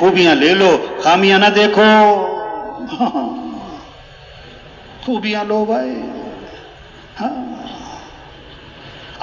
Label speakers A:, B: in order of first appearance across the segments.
A: خوبیاں لے لو، خامیاں نہ دیکھو. خوبیاں لو بھائی. ہاں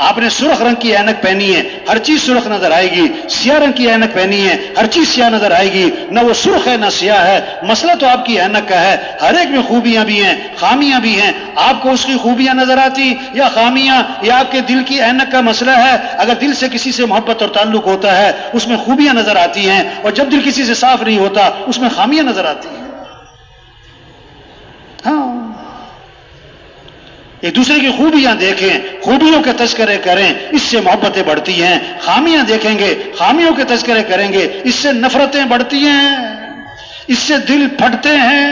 A: آپ نے سرخ رنگ کی اینک پہنی ہے، ہر چیز سرخ نظر آئے گی. سیاہ رنگ کی اینک پہنی ہے، ہر چیز سیاہ نظر آئے گی. نہ وہ سرخ ہے نہ سیاہ ہے. مسئلہ تو آپ کی اینک کا ہے. ہر ایک میں خوبیاں بھی ہیں، خامیاں بھی ہیں. آپ کو اس کی خوبیاں نظر آتی یا خامیاں، یا آپ کے دل کی اینک کا مسئلہ ہے. اگر دل سے کسی سے محبت اور تعلق ہوتا ہے اس میں خوبیاں نظر آتی ہیں، اور جب دل کسی سے صاف نہیں ہوتا اس میں خامیاں نظر آتی ہیں. ہاں ایک دوسرے کی خوبیاں دیکھیں، خوبیوں کے تذکرے کریں، اس سے محبتیں بڑھتی ہیں. خامیاں دیکھیں گے، خامیوں کے تذکرے کریں گے، اس سے نفرتیں بڑھتی ہیں، اس سے دل پھٹتے ہیں.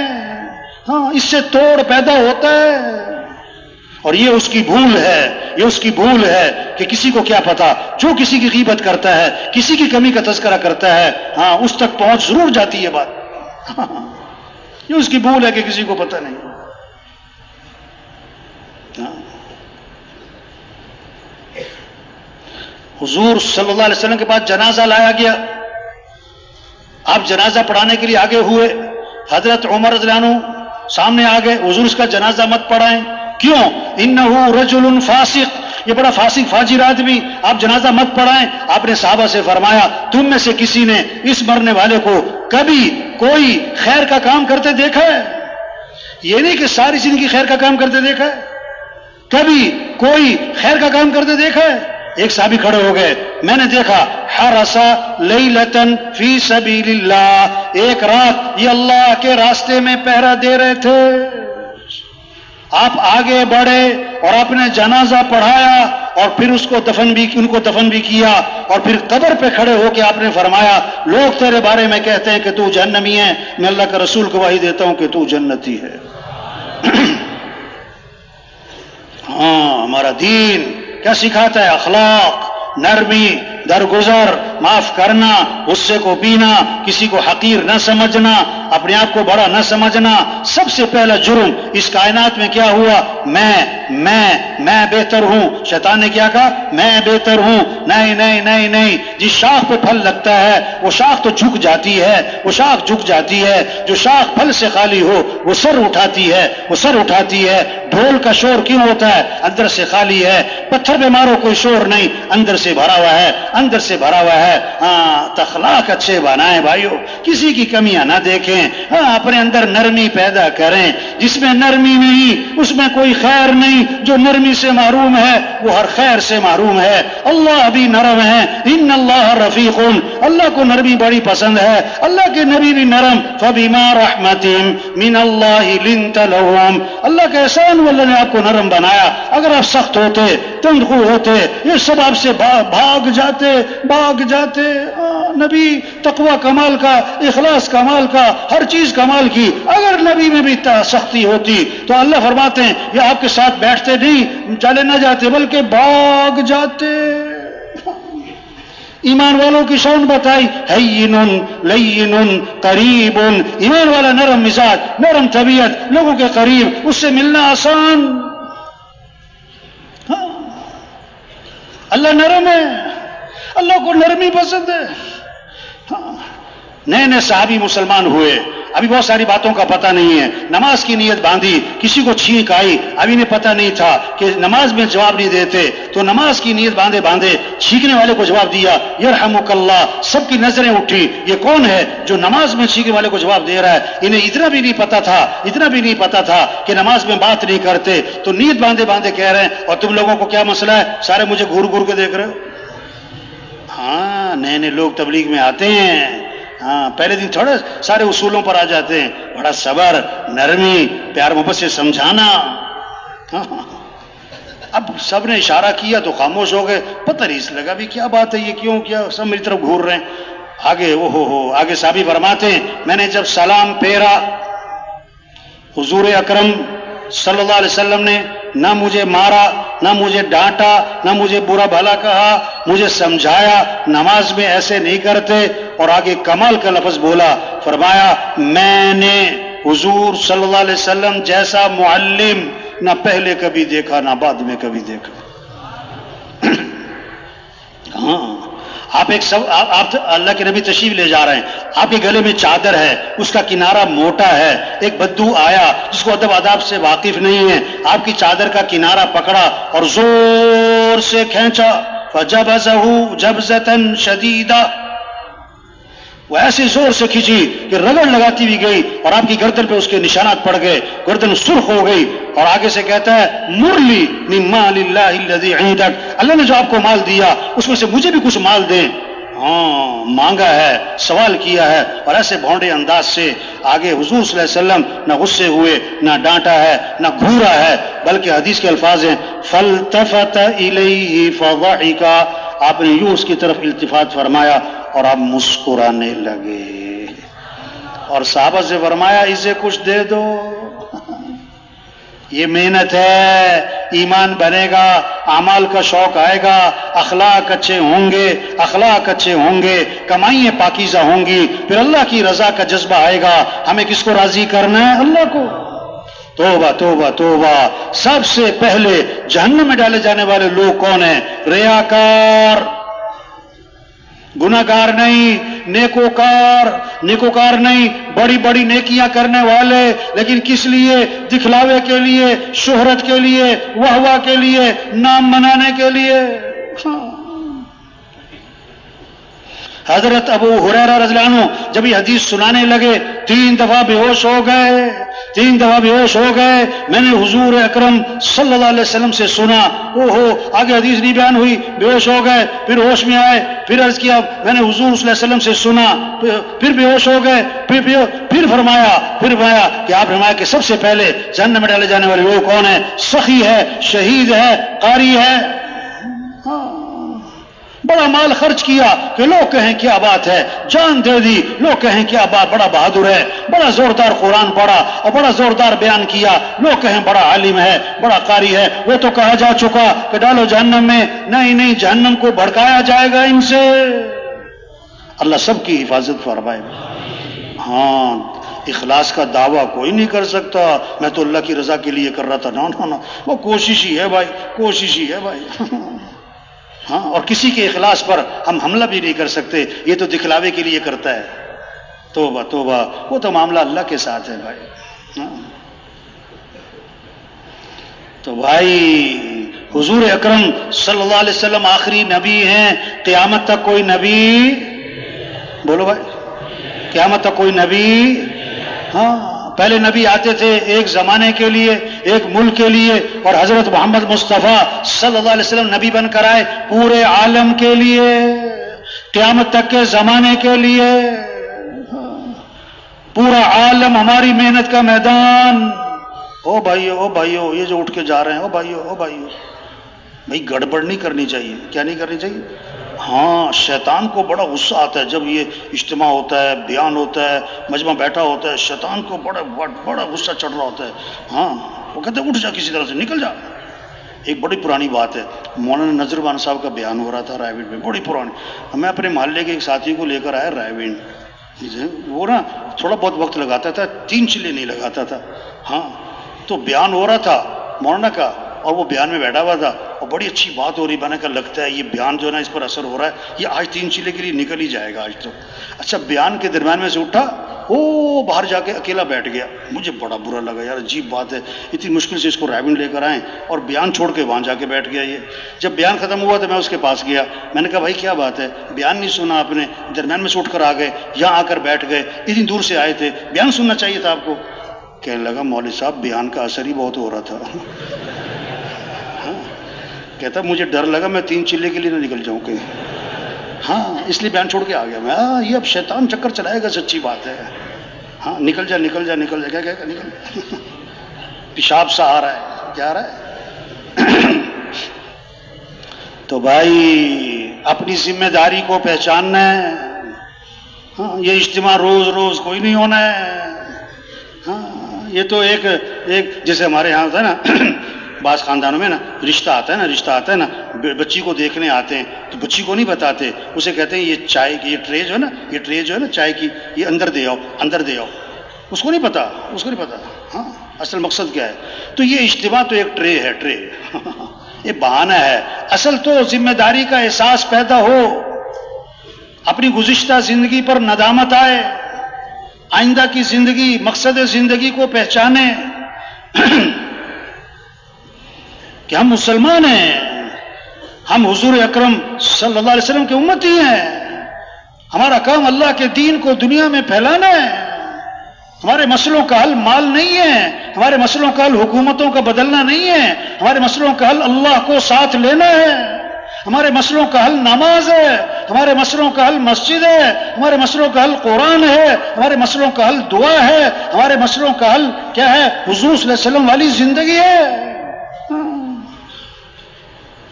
A: ہاں اس سے توڑ پیدا ہوتا ہے. اور یہ اس کی بھول ہے، یہ اس کی بھول ہے کہ کسی کو کیا پتا. جو کسی کی غیبت کرتا ہے، کسی کی کمی کا تذکرہ کرتا ہے، ہاں اس تک پہنچ ضرور جاتی ہے بات. یہ اس کی بھول ہے کہ کسی کو پتہ نہیں. حضور صلی اللہ علیہ وسلم کے پاس جنازہ لایا گیا. آپ جنازہ پڑھانے کے لیے آگے ہوئے. حضرت عمر رضی اللہ عنہ سامنے آ گئے. حضور اس کا جنازہ مت پڑھائیں. کیوں؟ انہ رجل فاسق، یہ بڑا فاسق فاجر آدمی، آپ جنازہ مت پڑھائیں. آپ نے صحابہ سے فرمایا تم میں سے کسی نے اس مرنے والے کو کبھی کوئی خیر کا کام کرتے دیکھا ہے؟ یہ نہیں کہ ساری زندگی خیر کا کام کرتے دیکھا ہے، کبھی کوئی خیر کا کام کرتے دیکھا ہے؟ ایک صحابی کھڑے ہو گئے، میں نے دیکھا حرسا لیلتن فی سبیل اللہ، ایک رات یہ اللہ کے راستے میں پہرا دے رہے تھے. آپ آگے بڑھے اور اپنے جنازہ پڑھایا اور پھر ان کو دفن بھی کیا. اور پھر قبر پہ کھڑے ہو کے آپ نے فرمایا لوگ تیرے بارے میں کہتے ہیں کہ تو جہنمی ہے، میں اللہ کا رسول گواہی دیتا ہوں کہ تو جنتی ہے. ہاں ہمارا دین کیا سکھاتا ہے؟ اخلاق، نرمی، درگزر، معاف کرنا، غصے کو پینا، کسی کو حقیر نہ سمجھنا، اپنے آپ کو بڑا نہ سمجھنا. سب سے پہلا جرم اس کائنات میں کیا ہوا؟ میں بہتر ہوں. شیطان نے کیا کہا؟ میں بہتر ہوں. نہیں نہیں نہیں نہیں، جس شاخ پہ پھل لگتا ہے وہ شاخ تو جھک جاتی ہے، وہ شاخ جھک جاتی ہے. جو شاخ پھل سے خالی ہو وہ سر اٹھاتی ہے، وہ سر اٹھاتی ہے. ڈھول کا شور کیوں ہوتا ہے؟ اندر سے خالی ہے. پتھر پہ مارو کوئی شور نہیں، اندر سے بھرا ہوا ہے، اندر سے بھرا ہوا ہے. ہاں اخلاق اچھے بنائیں بھائیو، کسی کی کمیاں نہ دیکھیں. ہاں اپنے اندر نرمی پیدا کریں. جس میں نرمی نہیں اس میں کوئی خیر نہیں. جو نرمی سے محروم ہے وہ ہر خیر سے محروم ہے. اللہ بھی نرم ہے. ان اللہ رفیق، اللہ کو نرمی بڑی پسند ہے. اللہ کے نبی بھی نرم. فبما رحمت من اللہ لنت لهم، اللہ کا احسان واللہ نے آپ کو نرم بنایا. اگر آپ سخت ہوتے، تندخو ہوتے، یہ سب آپ سے بھاگ جاتے. نبی تقوی کمال کا، اخلاص کمال کا، ہر چیز کمال کی. اگر نبی میں بھی سختی ہوتی تو اللہ فرماتے ہیں یہ آپ کے ساتھ بیٹھتے نہیں، چلے نہ جاتے بلکہ بھاگ جاتے. ایمان والوں کی شان بتائی، ہین لین قریب. ایمان والا نرم مزاج، نرم طبیعت، لوگوں کے قریب، اس سے ملنا آسان. ہاں اللہ نرم ہے، اللہ کو نرمی پسند ہے. ہاں نئے صحابی مسلمان ہوئے، ابھی بہت ساری باتوں کا پتہ نہیں ہے. نماز کی نیت باندھی، کسی کو چھینک آئی، ابھی انہیں پتہ نہیں تھا کہ نماز میں جواب نہیں دیتے، تو نماز کی نیت باندھے چھینکنے والے کو جواب دیا یرحمک اللہ. سب کی نظریں اٹھی، یہ کون ہے جو نماز میں چھینکنے والے کو جواب دے رہا ہے؟ انہیں اتنا بھی نہیں پتا تھا کہ نماز میں بات نہیں کرتے، تو نیت باندھے کہہ رہے ہیں اور تم لوگوں کو کیا مسئلہ ہے؟ سارے مجھے گھور کے دیکھ رہے ہو. ہاں نئے لوگ تبلیغ میں آتے ہیں، ہاں پہلے دن تھوڑے سارے اصولوں پر آ جاتے ہیں. بڑا صبر، نرمی، پیار محبت سے سمجھانا. اب سب نے اشارہ کیا تو خاموش ہو گئے. پتہ نہیں لگا بھی کیا بات ہے، یہ کیا سب میری طرف گھور رہے ہیں. آگے صحابی فرماتے ہیں میں نے جب سلام پھیرا، حضور اکرم صلی اللہ علیہ وسلم نے نہ مجھے مارا، نہ مجھے ڈانٹا، نہ مجھے برا بھلا کہا، مجھے سمجھایا نماز میں ایسے نہیں کرتے. اور آگے کمال کا لفظ بولا، فرمایا میں نے حضور صلی اللہ علیہ وسلم جیسا معلم نہ پہلے کبھی دیکھا نہ بعد میں کبھی دیکھا. ہاں آپ اللہ کے نبی تشریف لے جا رہے ہیں، آپ کے گلے میں چادر ہے، اس کا کنارہ موٹا ہے، ایک بدو آیا جس کو ادب آداب سے واقف نہیں ہے، آپ کی چادر کا کنارہ پکڑا اور زور سے کھینچا، فَجَبَزَهُ جَبْزَةً شَدِيدًا، وہ ایسے زور سے کھینچی کہ رگڑ لگاتی ہوئی گئی اور آپ کی گردن پہ اس کے نشانات پڑ گئے، گردن سرخ ہو گئی، اور آگے سے کہتا ہے مُرْلِي مِن مَالِ اللَّهِ الَّذِي عِندَكَ، اللہ نے جو آپ کو مال دیا اس میں سے مجھے بھی کچھ مال دیں۔ ہاں، مانگا ہے، سوال کیا ہے، اور ایسے بھونڈے انداز سے آگے حضور صلی اللہ علیہ وسلم نہ غصے ہوئے، نہ ڈانٹا ہے، نہ گھورا ہے، بلکہ حدیث کے الفاظ ہیں فَالْتَفَتَ إِلَيْهِ فَضَحِكَ، آپ نے یوں اس کی طرف التفات فرمایا اور آپ مسکرانے لگے، اور صحابہ سے فرمایا اسے کچھ دے دو، یہ محنت ہے، ایمان بنے گا، اعمال کا شوق آئے گا، اخلاق اچھے ہوں گے، کمائیاں پاکیزہ ہوں گی، پھر اللہ کی رضا کا جذبہ آئے گا۔ ہمیں کس کو راضی کرنا ہے؟ اللہ کو۔ توبہ توبہ توبہ، سب سے پہلے جہنم میں ڈالے جانے والے لوگ کون ہیں؟ ریاکار، گناہگار نہیں، نیکوکار نہیں، بڑی بڑی نیکیاں کرنے والے، لیکن کس لیے؟ دکھلاوے کے لیے، شہرت کے لیے، واہ کے لیے، نام منانے کے لیے۔ حضرت ابو ہریرہ رضی اللہ عنہ جب یہ حدیث سنانے لگے 3 دفعہ بے ہوش ہو گئے، میں نے حضور اکرم صلی اللہ علیہ وسلم سے سنا، آگے حدیث نہیں بیان ہوئی، بے ہوش ہو گئے، پھر ہوش میں آئے، پھر عرض کیا میں نے حضور صلی اللہ علیہ وسلم سے سنا، پھر بے ہوش ہو گئے، پھر فرمایا کہ آپ فرمایا کہ سب سے پہلے جہنم میں ڈالے جانے والے لوگ کون ہیں؟ سخی ہے، شہید ہے، قاری ہے، بڑا مال خرچ کیا کہ لوگ کہیں کیا بات ہے، جان دے دی لوگ کہیں کیا بات، بڑا بہادر ہے، بڑا زوردار قرآن پڑھا اور بڑا زوردار بیان کیا، لوگ کہیں بڑا عالم ہے، بڑا قاری ہے۔ وہ تو کہا جا چکا کہ ڈالو جہنم میں، نہیں، جہنم کو بھڑکایا جائے گا ان سے۔ اللہ سب کی حفاظت فرمائے۔ ہاں، اخلاص کا دعویٰ کوئی نہیں کر سکتا میں تو اللہ کی رضا کے لیے کر رہا تھا، نہ، وہ کوشش ہی ہے بھائی۔ ہاں، اور کسی کے اخلاص پر ہم حملہ بھی نہیں کر سکتے، یہ تو دکھلاوے کے لیے کرتا ہے۔ توبہ، وہ تو معاملہ اللہ کے ساتھ ہے بھائی۔ ہاں، تو بھائی حضور اکرم صلی اللہ علیہ وسلم آخری نبی ہیں، قیامت تک کوئی نبی، بولو بھائی، قیامت تک کوئی نبی، ہاں، پہلے نبی آتے تھے ایک زمانے کے لیے، ایک ملک کے لیے، اور حضرت محمد مصطفیٰ صلی اللہ علیہ وسلم نبی بن کر آئے پورے عالم کے لیے، قیامت تک کے زمانے کے لیے۔ پورا عالم ہماری محنت کا میدان۔ او بھائیو، یہ جو اٹھ کے جا رہے ہیں، او بھائیو، بھائی گڑبڑ نہیں کرنی چاہیے۔ کیا نہیں کرنی چاہیے؟ ہاں، شیطان کو بڑا غصہ آتا ہے جب یہ اجتماع ہوتا ہے، بیان ہوتا ہے، مجمع بیٹھا ہوتا ہے، شیطان کو بڑا غصہ چڑھ رہا ہوتا ہے۔ ہاں، وہ کہتے ہیں اٹھ جا، کسی طرح سے نکل جا۔ ایک بڑی پرانی بات ہے، مولانا نذربان صاحب کا بیان ہو رہا تھا رائے وینڈ میں، بڑی پرانی۔ میں اپنے محلے کے ایک ساتھی کو لے کر آیا رائے وینڈ، وہ نا تھوڑا بہت وقت لگاتا تھا، 3 چلے نہیں لگاتا تھا۔ ہاں، تو بیان ہو رہا تھا مولانا کا، اور وہ بیان میں بیٹھا ہوا تھا، اور بڑی اچھی بات ہو رہی، بنا کر لگتا ہے یہ بیان جو ہے نا اس پر اثر ہو رہا ہے، یہ آج 3 چلے کے لیے نکل ہی جائے گا آج تو۔ اچھا، بیان کے درمیان میں سے اٹھا، باہر جا کے اکیلا بیٹھ گیا۔ مجھے بڑا برا لگا، یار عجیب بات ہے، اتنی مشکل سے اس کو رائے لے کر آئیں اور بیان چھوڑ کے وہاں جا کے بیٹھ گیا۔ یہ جب بیان ختم ہوا تو میں اس کے پاس گیا، میں نے کہا بھائی کیا بات ہے، بیان نہیں سنا آپ نے، درمیان میں سے اٹھ کر آ گئے، یہاں آ کر بیٹھ گئے، اتنی دور سے آئے تھے، بیان سننا چاہیے تھا آپ کو۔ کہنے لگا مولوی صاحب بیان کا اثر ہی بہت ہو رہا تھا۔ کہتا مجھے ڈر لگا میں 3 چلے کے لیے نہ نکل جاؤں کہیں، ہاں اس لیے بیان چھوڑ کے آ گیا میں۔ یہ اب شیطان چکر چلائے گا، سچی بات ہے۔ ہاں، نکل جا کیا نکل، پیشاب سا آ رہا ہے، کیا آ رہا ہے؟ تو بھائی اپنی ذمہ داری کو پہچاننا ہے۔ ہاں، یہ اجتماع روز کوئی نہیں ہونا ہے۔ ہاں، یہ تو ایک جیسے ہمارے یہاں ہوتا ہے نا، بعض خاندانوں میں نا رشتہ آتا ہے نا، بچی کو دیکھنے آتے ہیں تو بچی کو نہیں بتاتے، اسے کہتے ہیں یہ چائے کی یہ ٹرے جو ہے نا چائے کی، یہ اندر دے آؤ، اس کو نہیں پتا۔ ہاں، اصل مقصد کیا ہے؟ تو یہ اجتماع تو ایک ٹرے ہے، یہ بہانہ ہے، اصل تو ذمہ داری کا احساس پیدا ہو۔ اپنی گزشتہ زندگی پر ندامت آئے، آئندہ کی زندگی، مقصد زندگی کو پہچانے کہ ہم مسلمان ہیں، ہم حضور اکرم صلی اللہ علیہ وسلم کے امتی ہیں، ہمارا کام اللہ کے دین کو دنیا میں پھیلانا ہے، ہمارے مسئلوں کا حل مال نہیں ہے، ہمارے مسئلوں کا حل حکومتوں کا بدلنا نہیں ہے، ہمارے مسئلوں کا حل اللہ کو ساتھ لینا ہے، ہمارے مسئلوں کا حل نماز ہے، ہمارے مسئلوں کا حل مسجد ہے، ہمارے مسئلوں کا حل قرآن ہے، ہمارے مسئلوں کا حل دعا ہے، ہمارے مسئلوں کا حل کیا ہے؟ حضور صلی اللہ علیہ وسلم والی زندگی ہے۔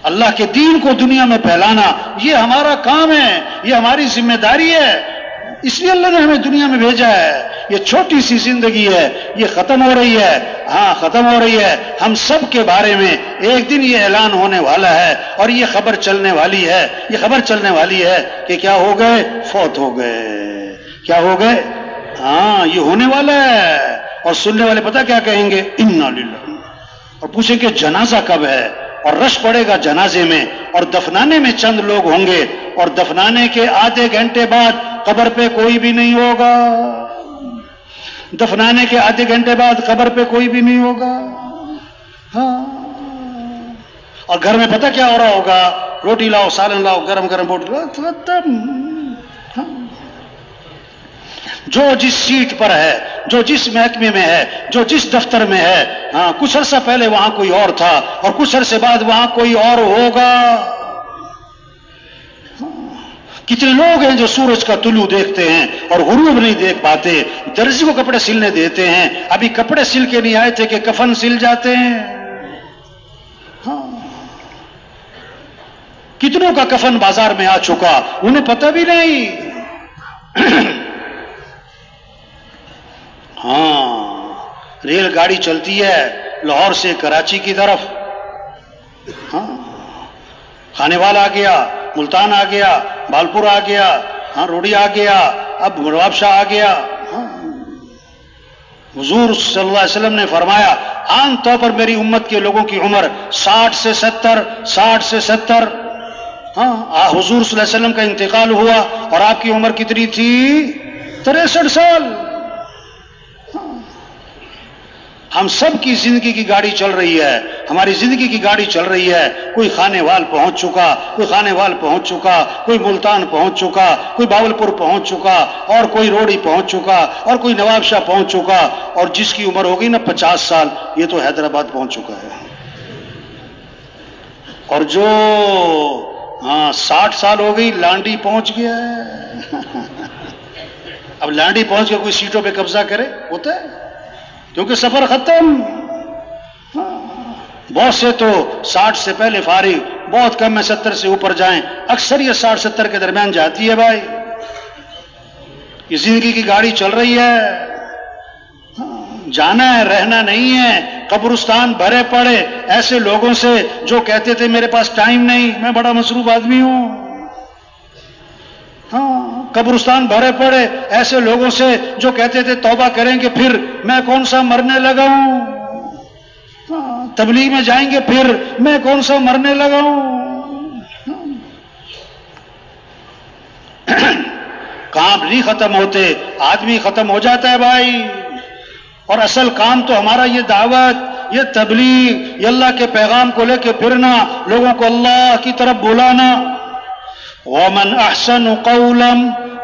A: اللہ کے دین کو دنیا میں پھیلانا یہ ہمارا کام ہے، یہ ہماری ذمہ داری ہے، اس لیے اللہ نے ہمیں دنیا میں بھیجا ہے۔ یہ چھوٹی سی زندگی ہے، یہ ختم ہو رہی ہے، ہاں ختم ہو رہی ہے۔ ہم سب کے بارے میں ایک دن یہ اعلان ہونے والا ہے اور یہ خبر چلنے والی ہے، یہ خبر چلنے والی ہے کہ کیا ہو گئے؟ فوت ہو گئے۔ کیا ہو گئے؟ ہاں یہ ہونے والا ہے۔ اور سننے والے پتہ کیا کہیں گے؟ انا للہ، اور پوچھیں کہ جنازہ کب ہے، اور رش پڑے گا جنازے میں، اور دفنانے میں چند لوگ ہوں گے، اور دفنانے کے آدھے گھنٹے بعد قبر پہ کوئی بھی نہیں ہوگا، دفنانے کے آدھے گھنٹے بعد قبر پہ کوئی بھی نہیں ہوگا۔ ہاں، اور گھر میں پتہ کیا ہو رہا ہوگا؟ روٹی لاؤ، سالن لاؤ، گرم گرم روٹی لاؤ، ختم۔ جو جس سیٹ پر ہے، جو جس محکمے میں ہے، جو جس دفتر میں ہے، ہاں کچھ عرصہ پہلے وہاں کوئی اور تھا اور کچھ عرصے بعد وہاں کوئی اور ہوگا۔ کتنے لوگ ہیں جو سورج کا طلوع دیکھتے ہیں اور غروب نہیں دیکھ پاتے، درزی کو کپڑے سلنے دیتے ہیں، ابھی کپڑے سل کے نہیں آئے تھے کہ کفن سل جاتے ہیں۔ ہاں، کتنوں کا کفن بازار میں آ چکا، انہیں پتہ بھی نہیں۔ ہاں، ریل گاڑی چلتی ہے لاہور سے کراچی کی طرف، ہاں کھانے والا آ گیا، ملتان آ گیا، بالپور آ گیا، ہاں روڑی آ گیا، اب نواب شاہ آ گیا۔ ہاں، حضور صلی اللہ علیہ وسلم نے فرمایا عام طور پر میری امت کے لوگوں کی عمر 60 سے 70۔ ہاں، حضور صلی اللہ علیہ وسلم کا انتقال ہوا اور آپ کی عمر کتنی تھی؟ 63 سال۔ ہم سب کی زندگی کی گاڑی چل رہی ہے، ہماری زندگی کی گاڑی چل رہی ہے۔ کوئی خانے وال پہنچ چکا، کوئی خانے وال پہنچ چکا، کوئی ملتان پہنچ چکا، کوئی باولپور پہنچ چکا، اور کوئی روڑی پہنچ چکا، اور کوئی نواب شاہ پہنچ چکا، اور جس کی عمر ہوگی نا 50 سال یہ تو حیدرآباد پہنچ چکا ہے، اور جو 60 سال ہو گئی لانڈی پہنچ گیا ہے۔ اب لانڈی پہنچ کے کوئی سیٹوں پہ قبضہ کرے؟ ہوتا ہے، کیونکہ سفر ختم۔ بہت سے تو 60 سے پہلے فارغ، بہت کم میں 70 سے اوپر جائیں، اکثر یہ 60-70 کے درمیان جاتی ہے۔ بھائی یہ زندگی کی گاڑی چل رہی ہے، جانا ہے، رہنا نہیں ہے۔ قبرستان بھرے پڑے ایسے لوگوں سے جو کہتے تھے میرے پاس ٹائم نہیں، میں بڑا مصروف آدمی ہوں۔ ہاں، قبرستان بھرے پڑے ایسے لوگوں سے جو کہتے تھے توبہ کریں گے پھر میں کون سا مرنے لگا ہوں، تبلیغ میں جائیں گے پھر میں کون سا مرنے لگا ہوں۔ کام نہیں ختم ہوتے، آدمی ختم ہو جاتا ہے بھائی۔ اور اصل کام تو ہمارا یہ دعوت، یہ تبلیغ، یہ اللہ کے پیغام کو لے کے پھرنا، لوگوں کو اللہ کی طرف بلانا۔ وَمَنْ أَحْسَنُ قَوْلًا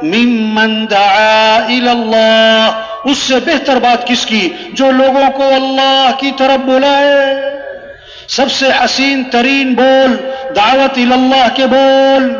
A: مِّمَّنْ دَعَا إِلَى اللَّهِ، اس سے بہتر بات کس کی جو لوگوں کو اللہ کی طرف بلائے۔ سب سے حسین ترین بول دعوت الی اللہ کے بول،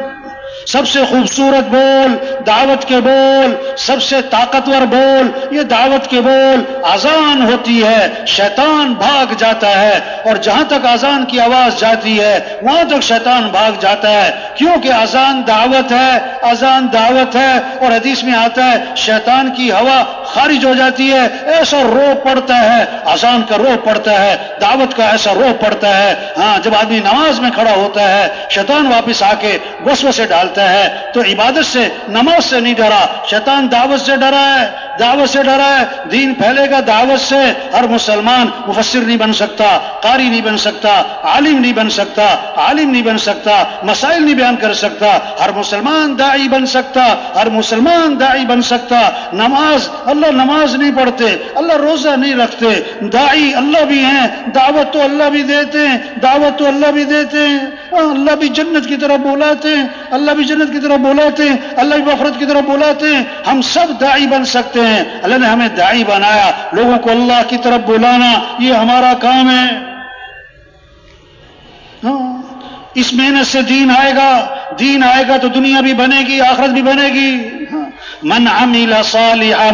A: سب سے خوبصورت بول دعوت کے بول، سب سے طاقتور بول یہ دعوت کے بول۔ اذان ہوتی ہے شیطان بھاگ جاتا ہے، اور جہاں تک اذان کی آواز جاتی ہے وہاں تک شیطان بھاگ جاتا ہے، کیونکہ اذان دعوت ہے، اذان دعوت ہے۔ اور حدیث میں آتا ہے شیطان کی ہوا خارج ہو جاتی ہے، ایسا رو پڑتا ہے، اذان کا رو پڑتا ہے، دعوت کا ایسا رو پڑتا ہے۔ ہاں، جب آدمی نماز میں کھڑا ہوتا ہے شیطان واپس آ کے وسوسے ڈالتا ہے، تو عبادت سے نماز سے نہیں ڈرا، شیطان دعوت سے ڈرا ہے۔ دعوت سے ڈرا ہے، دین پھیلے گا دعوت سے. ہر مسلمان مفسر نہیں بن سکتا، قاری نہیں بن سکتا، عالم نہیں بن سکتا، عالم نہیں بن سکتا، مسائل نہیں بیان کر سکتا. ہر مسلمان داعی بن سکتا، ہر مسلمان داعی بن سکتا. نماز اللہ نماز نہیں پڑھتے، اللہ روزہ نہیں رکھتے، داعی اللہ بھی ہیں، دعوت تو اللہ بھی دیتے ہیں، دعوت تو اللہ بھی دیتے ہیں. اللہ بھی جنت کی طرف بلاتے ہیں، اللہ بھی جنت کی طرف بلاتے ہیں، اللہ بھی مغفرت کی طرف بلاتے ہیں. ہم سب داعی بن سکتے ہیں. اللہ نے ہمیں داعی بنایا، لوگوں کو اللہ کی طرف بلانا یہ ہمارا کام ہے. اس محنت سے دین آئے گا تو دنیا بھی بنے گی، آخرت بھی بنے گی. من عمل صالحا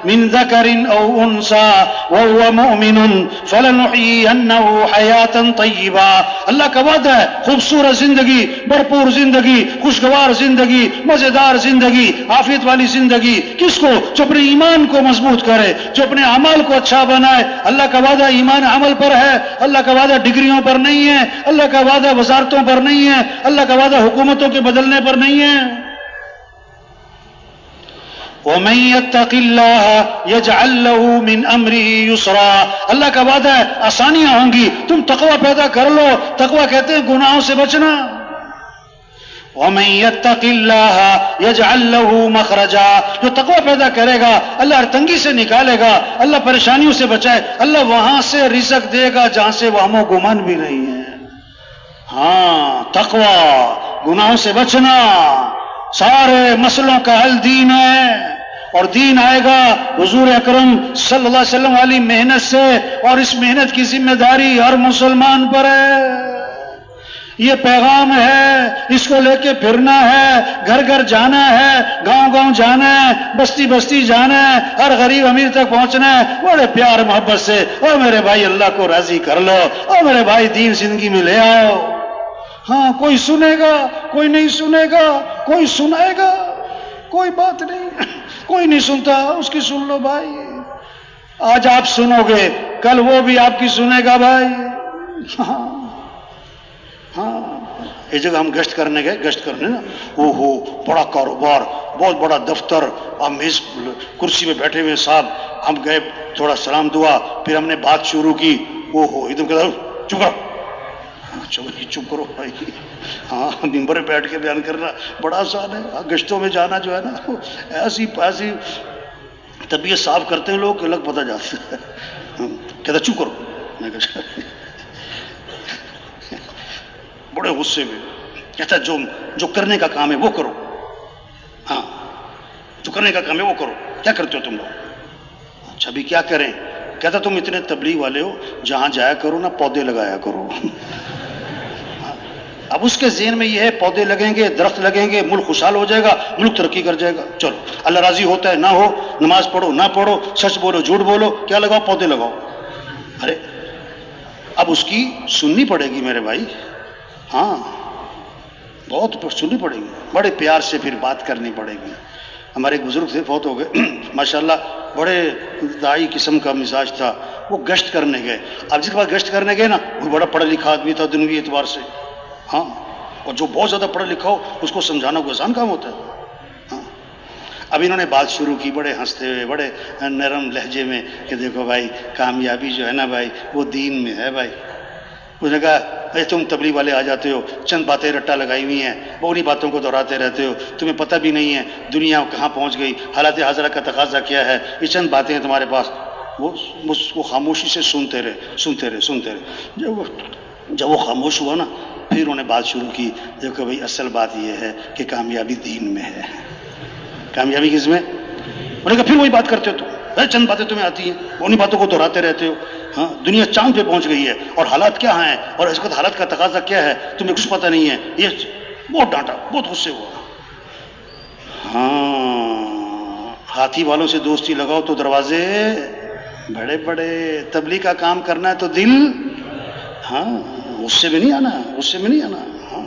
A: من ذکر او انثى وهو مؤمن فلنحيينه حیاتا طیبا. اللہ کا وعدہ ہے خوبصورت زندگی، بھرپور زندگی، خوشگوار زندگی، مزیدار زندگی، عافیت والی زندگی. کس کو؟ جو اپنے ایمان کو مضبوط کرے، جو اپنے اعمال کو اچھا بنائے. اللہ کا وعدہ ایمان عمل پر ہے، اللہ کا وعدہ ڈگریوں پر نہیں ہے، اللہ کا وعدہ وزارتوں پر نہیں ہے، اللہ کا وعدہ حکومتوں کے بدلنے پر نہیں ہے. وَمَن يَتَّقِ اللَّهَ يَجْعَل لَّهُ مِنْ أَمْرِهِ يُسْرًا. اللہ کا وعدہ ہے آسانیاں ہوں گی، تم تقوی پیدا کر لو. تقوی کہتے ہیں گناہوں سے بچنا. وَمَن يَتَّقِ اللَّهَ يَجْعَل لَّهُ مَخْرَجًا. جو تقوی پیدا کرے گا اللہ ہر تنگی سے نکالے گا، اللہ پریشانیوں سے بچائے، اللہ وہاں سے رزق دے گا جہاں سے وہم و گمان بھی نہیں ہے. ہاں تقوی، گناہوں سے بچنا، سارے مسئلوں کا حل دین ہے. اور دین آئے گا حضور اکرم صلی اللہ علیہ وسلم والی محنت سے، اور اس محنت کی ذمہ داری ہر مسلمان پر ہے. یہ پیغام ہے، اس کو لے کے پھرنا ہے، گھر گھر جانا ہے، گاؤں گاؤں جانا ہے، بستی بستی جانا ہے، ہر غریب امیر تک پہنچنا ہے بڑے پیار محبت سے. او میرے بھائی اللہ کو راضی کر لو، او میرے بھائی دین زندگی میں لے آؤ. ہاں کوئی سنے گا، کوئی نہیں سنے گا، کوئی سنائے گا، کوئی بات نہیں، کوئی نہیں سنتا اس کی سن لو بھائی. آج آپ سنو گے کل وہ بھی آپ کی سنے گا بھائی. ہاں ایک جگہ ہم گشت کرنے گئے، گشت کرنے نا، بڑا کاروبار، بہت بڑا دفتر، ہم میز کرسی پہ بیٹھے ہوئے صاحب، ہم گئے تھوڑا سلام دعا، پھر ہم نے بات شروع کی. ادھر کہتا چپ کرو، چپ کرو بھائی. ہاں ممبر پہ بیٹھ کے بیان کرنا بڑا آسان ہے، گشتوں میں جانا جو ہے نا ایسی طبیعت صاف کرتے ہیں لوگ الگ پتہ جاتا ہے. کہتا چپ کرو، میں بڑے غصے میں کہتا جو کرنے کا کام ہے وہ کرو. ہاں جو کرنے کا کام ہے وہ کرو. کیا کرتے ہو تم لوگ؟ اچھا بھی کیا کریں؟ کہتا تم اتنے تبلیغ والے ہو، جہاں جایا کرو نا پودے لگایا کرو. اب اس کے ذہن میں یہ ہے پودے لگیں گے، درخت لگیں گے، ملک خوشحال ہو جائے گا، ملک ترقی کر جائے گا. چلو اللہ راضی ہوتا ہے نہ ہو، نماز پڑھو نہ پڑھو، سچ بولو جھوٹ بولو، کیا لگاؤ؟ پودے لگاؤ. ارے اب اس کی سننی پڑے گی میرے بھائی. ہاں بہت سننی پڑے گی، بڑے پیار سے پھر بات کرنی پڑے گی. ہمارے ایک بزرگ تھے فوت ہو گئے ماشاءاللہ، بڑے داعی قسم کا مزاج تھا. وہ گشت کرنے گئے. اب جس کے بعد گشت کرنے گئے نا وہ بڑا پڑھا لکھا آدمی تھا دنوی اعتبار سے. ہاں اور جو بہت زیادہ پڑھا لکھا ہو اس کو سمجھانا کوئی آسان کام ہوتا ہے. ہاں اب انہوں نے بات شروع کی بڑے ہنستے ہوئے، بڑے نرم لہجے میں کہ دیکھو بھائی کامیابی جو ہے نا بھائی وہ دین میں ہے بھائی. اس نے کہا اے تم تبلیغ والے آ جاتے ہو، چند باتیں رٹا لگائی ہوئی ہیں، وہ انہیں باتوں کو دہراتے رہتے ہو، تمہیں پتہ بھی نہیں ہے دنیا کہاں پہنچ گئی، حالات حاضرہ کا تقاضا کیا ہے، یہ چند باتیں ہیں تمہارے پاس. وہ خاموشی سے سنتے رہے. جب وہ خاموش ہوا نا پھر انہوں نے بات شروع کی. دیکھو بھائی اصل بات یہ ہے کہ کامیابی دین میں ہے. کامیابی کس میں؟ انہوں نے کہا پھر وہی بات کرتے ہو تو چند باتیں تمہیں آتی ہیں، انہیں باتوں کو دہراتے رہتے ہو. ہاں دنیا چاند پہ پہنچ گئی ہے اور حالات کیا ہیں اور اس وقت حالات کا تقاضا کیا ہے تمہیں کچھ پتہ نہیں ہے. یہ بہت ڈانٹا، بہت غصے ہوا. ہاں ہاتھی والوں سے دوستی لگاؤ تو دروازے بڑے بڑے. تبلیغ کا کام کرنا ہے تو دل، ہاں غصے میں نہیں آنا. ہاں